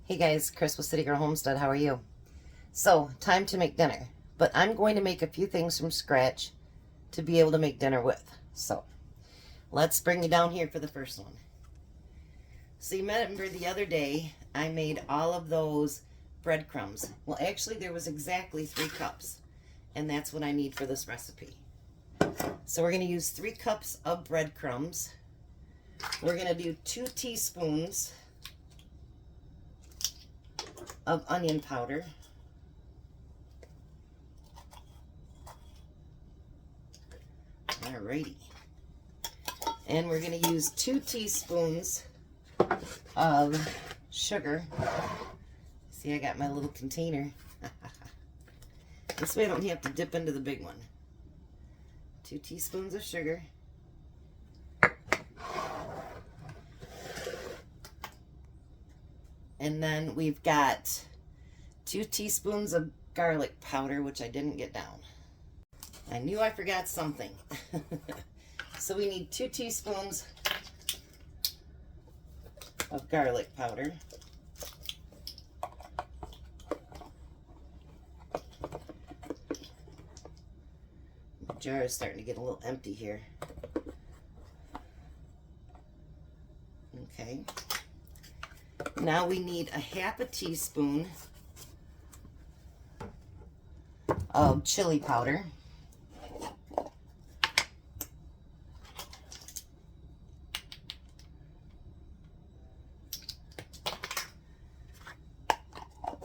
Hey guys, Chris with City Girl Homestead. How are you? So, time to make dinner. But I'm going to make a few things from scratch to be able to make dinner with. So, let's bring you down here for the first one. So you remember the other day I made all of those breadcrumbs. Well, actually there was exactly 3 cups. And that's what I need for this recipe. So we're going to use 3 cups of breadcrumbs. We're going to do 2 teaspoons of onion powder. Alrighty. And we're going to use 2 teaspoons of sugar. See, I got my little container. This way I don't have to dip into the big one. 2 teaspoons of sugar. And then we've got 2 teaspoons of garlic powder, which I didn't get down. I knew I forgot something. So we need 2 teaspoons of garlic powder. The jar is starting to get a little empty here. Okay. Now we need a half a teaspoon of chili powder.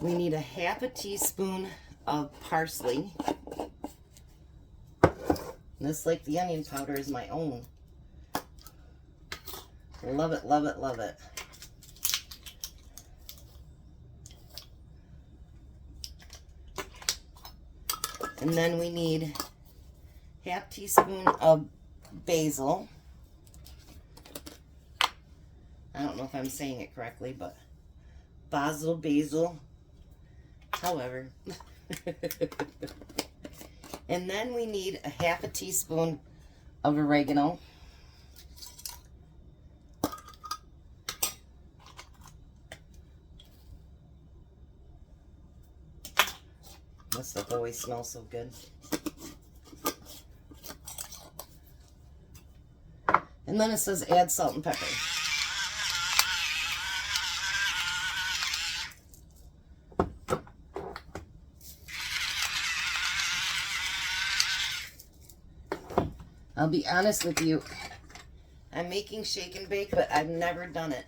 We need a half a teaspoon of parsley. This, like the onion powder, is my own. Love it, love it, love it. And then we need half teaspoon of basil. I don't know if I'm saying it correctly, but basil. However. And then we need a half a teaspoon of oregano. This stuff always smells so good. And then it says add salt and pepper. I'll be honest with you, I'm making shake and bake, but I've never done it.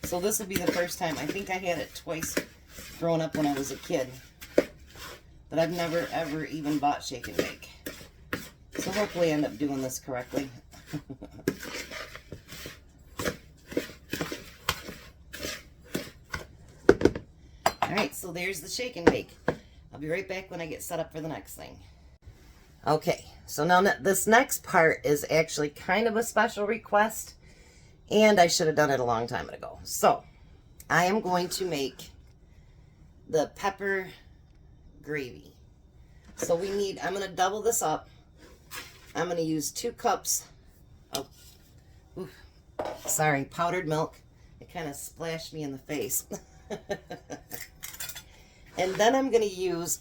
So this will be the first time. I think I had it twice growing up when I was a kid. But I've never ever even bought shake and bake. So hopefully I end up doing this correctly. Alright, so there's the shake and bake. I'll be right back when I get set up for the next thing. Okay, so now this next part is actually kind of a special request. And I should have done it a long time ago. So, I am going to make the pepper gravy. So we need, I'm going to double this up. I'm going to use 2 cups of, powdered milk. It kind of splashed me in the face. And then I'm going to use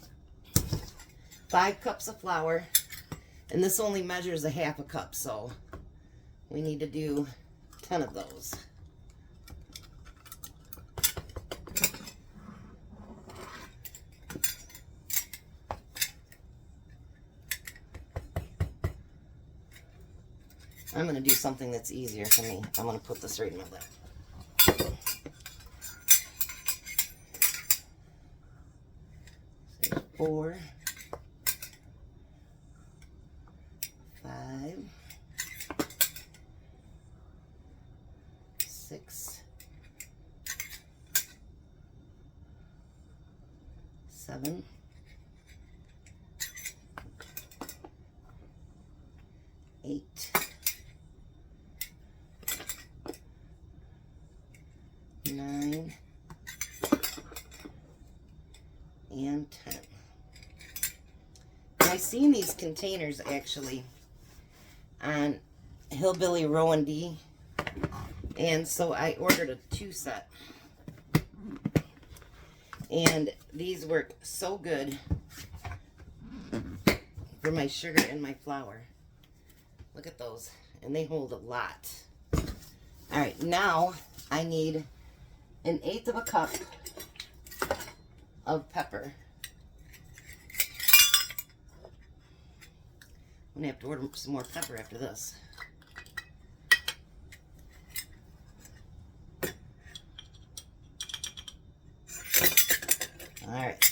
5 cups of flour. And this only measures a half a cup, so we need to do 10 of those. I'm going to do something that's easier for me. I'm going to put this right in my lap. So 4, 5, 6, 7, 8, 9, and 10. I've seen these containers actually on Hillbilly Row and D, And so I ordered a 2-set. And these work so good for my sugar and my flour. Look at those. And they hold a lot. Alright, now I need 1/8 of a cup of pepper. I'm going to have to order some more pepper after this. Alright.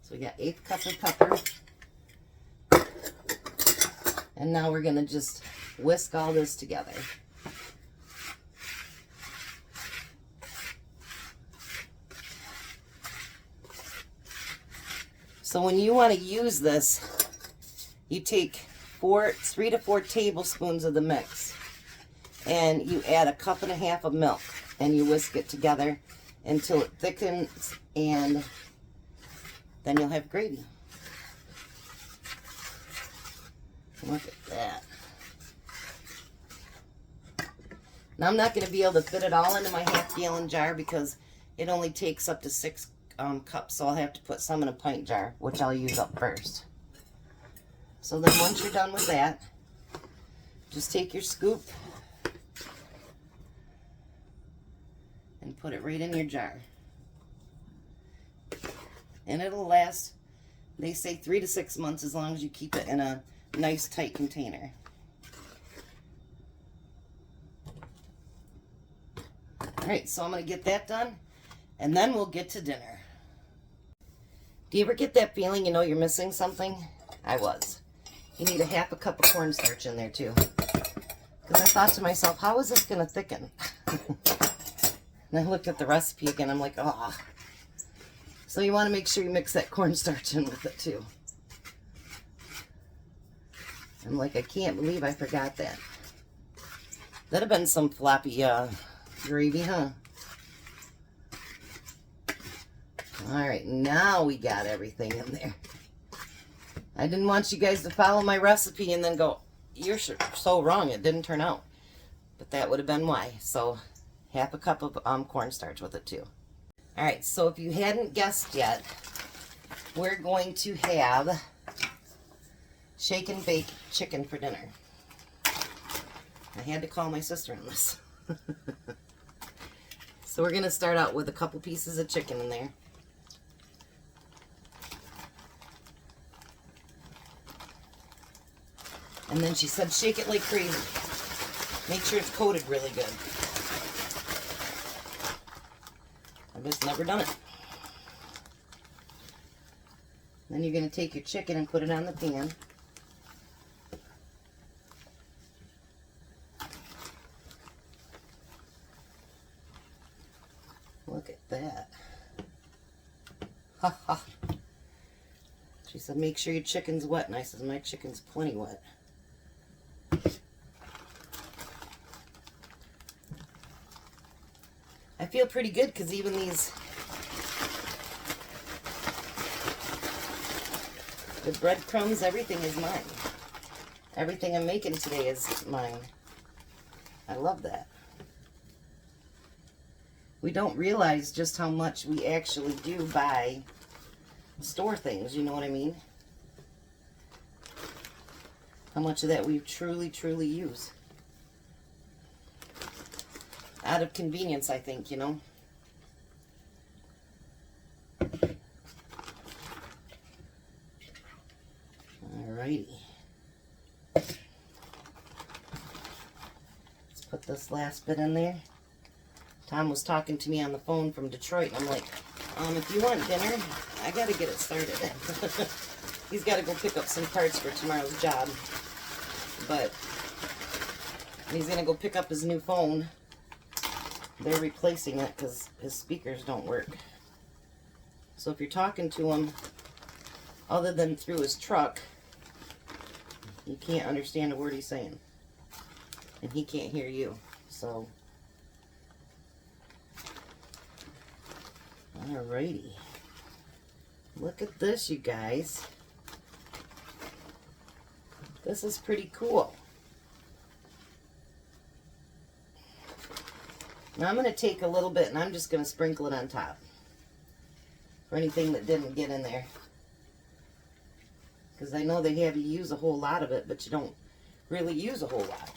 So we got 1/8 cup of pepper. And now we're going to just whisk all this together. So when you want to use this, you take 3 to 4 tablespoons of the mix and you add 1.5 cups of milk and you whisk it together until it thickens, and then you'll have gravy. Look at that. Now I'm not going to be able to fit it all into my 1/2 gallon jar because it only takes up to 6 cups, so I'll have to put some in a pint jar, which I'll use up first. So then once you're done with that, just take your scoop and put it right in your jar. And it'll last, they say 3 to 6 months, as long as you keep it in a nice tight container. Alright, so I'm going to get that done, and then we'll get to dinner. Do you ever get that feeling you know you're missing something? I was. You need 1/2 cup of cornstarch in there too. Because I thought to myself, how is this going to thicken? And I looked at the recipe again, I'm like, oh. So you want to make sure you mix that cornstarch in with it too. I'm like, I can't believe I forgot that. That'd have been some floppy gravy, huh? Alright, now we got everything in there. I didn't want you guys to follow my recipe and then go, you're so wrong, it didn't turn out. But that would have been why. So, 1/2 cup of cornstarch with it too. Alright, so if you hadn't guessed yet, we're going to have shake and bake chicken for dinner. I had to call my sister on this. So we're going to start out with a couple pieces of chicken in there. And then she said, shake it like crazy. Make sure it's coated really good. I've just never done it. Then you're going to take your chicken and put it on the pan. Look at that. Ha ha. She said, make sure your chicken's wet. And I said, my chicken's plenty wet. I feel pretty good because even these, the breadcrumbs, everything is mine. Everything I'm making today is mine. I love that. We don't realize just how much we actually do buy store things, you know what I mean? How much of that we truly, truly use. Out of convenience, I think, you know. Alrighty. Let's put this last bit in there. Tom was talking to me on the phone from Detroit, and I'm like, if you want dinner, I gotta get it started. He's gotta go pick up some parts for tomorrow's job. But he's gonna go pick up his new phone. They're replacing it because his speakers don't work. So if you're talking to him other than through his truck, you can't understand a word he's saying. And he can't hear you. So, alrighty. Look at this, you guys. This is pretty cool. Now I'm going to take a little bit and I'm just going to sprinkle it on top for anything that didn't get in there. Because I know they have you use a whole lot of it, but you don't really use a whole lot.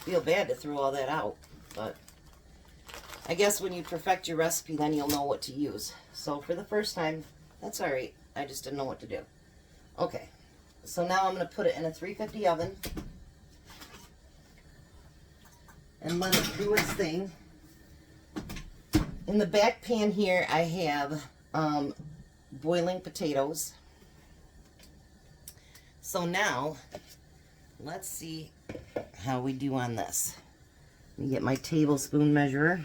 Feel bad to throw all that out, but I guess when you perfect your recipe, then you'll know what to use. So for the first time, that's all right. I just didn't know what to do. Okay, so now I'm going to put it in a 350 oven and let it do its thing. In the back pan here, I have boiling potatoes. So now, let's see how we do on this. Let me get my tablespoon measurer.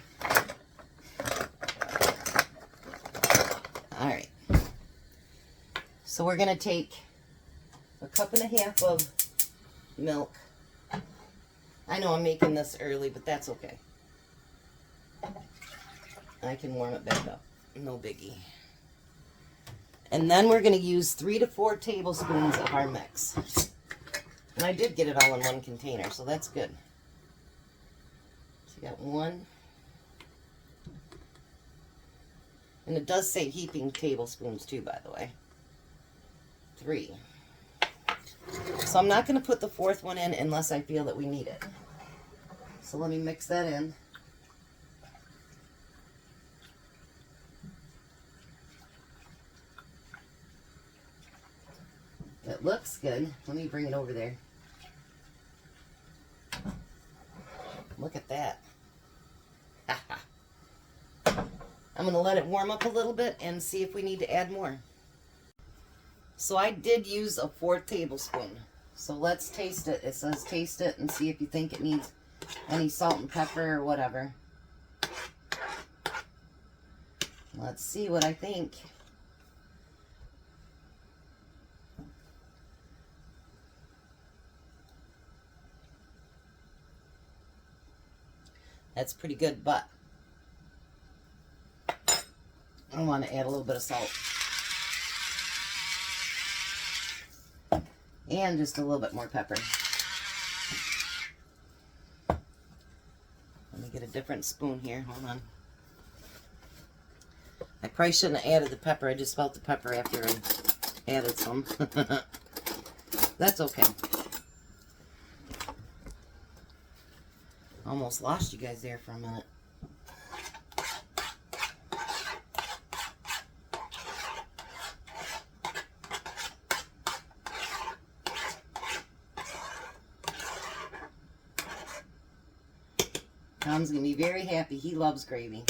All right. So we're going to take a cup and a half of milk. I know I'm making this early, but that's okay. I can warm it back up. No biggie. And then we're going to use 3 to 4 tablespoons of our mix. And I did get it all in one container, so that's good. So you got 1. And it does say heaping tablespoons too, by the way. 3. So I'm not going to put the 4th one in unless I feel that we need it. So let me mix that in. It looks good. Let me bring it over there. Look at that. I'm going to let it warm up a little bit and see if we need to add more. So I did use a 4th tablespoon. So let's taste it. It says taste it and see if you think it needs any salt and pepper or whatever. Let's see what I think. That's pretty good, but I want to add a little bit of salt. And just a little bit more pepper. Let me get a different spoon here. Hold on. I probably shouldn't have added the pepper. I just felt the pepper after I added some. That's okay. Almost lost you guys there for a minute. Tom's going to be very happy. He loves gravy.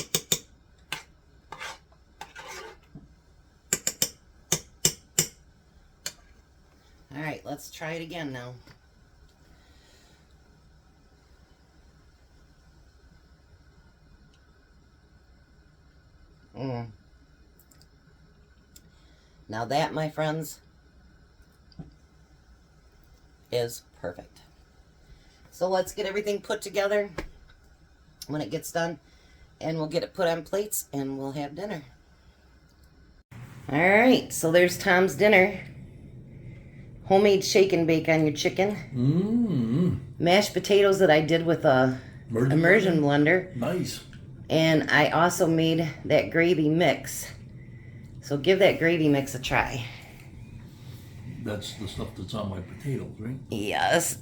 All right, let's try it again now. Now that, my friends, is perfect. So let's get everything put together when it gets done, and we'll get it put on plates and we'll have dinner. All right, so there's Tom's dinner. Homemade shake and bake on your chicken. Mashed potatoes that I did with a immersion blender. Nice. And I also made that gravy mix. So give that gravy mix a try. That's the stuff that's on my potatoes, right? Yes.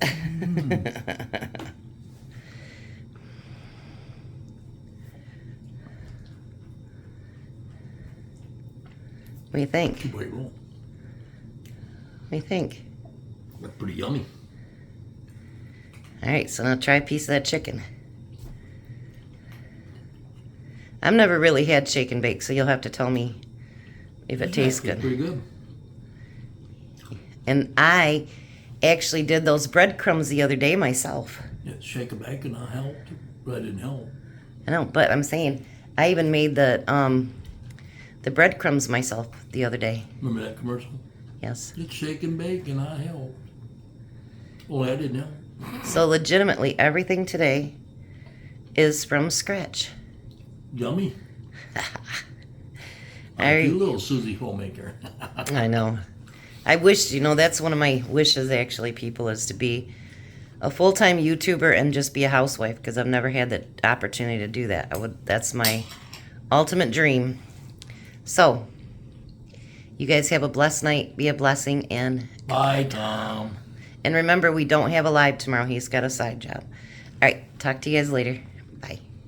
What do you think? Wait, roll. What do you think? That's pretty yummy. All right, so now try a piece of that chicken. I've never really had shake and bake, so you'll have to tell me if it tastes good. Pretty good. And I actually did those breadcrumbs the other day myself. Yeah, shake and bake and I helped, but I didn't help. I know, but I'm saying I even made the breadcrumbs myself the other day. Remember that commercial? Yes. It's shake and bake and I helped. Well, I didn't help. So legitimately, everything today is from scratch. Yummy. You little Susie homemaker. I know. I wish, that's one of my wishes, actually, people, is to be a full-time YouTuber and just be a housewife, because I've never had the opportunity to do that. That's my ultimate dream. So, you guys have a blessed night. Be a blessing, and Bye, Tom. remember, we don't have a live tomorrow. He's got a side job. All right, talk to you guys later.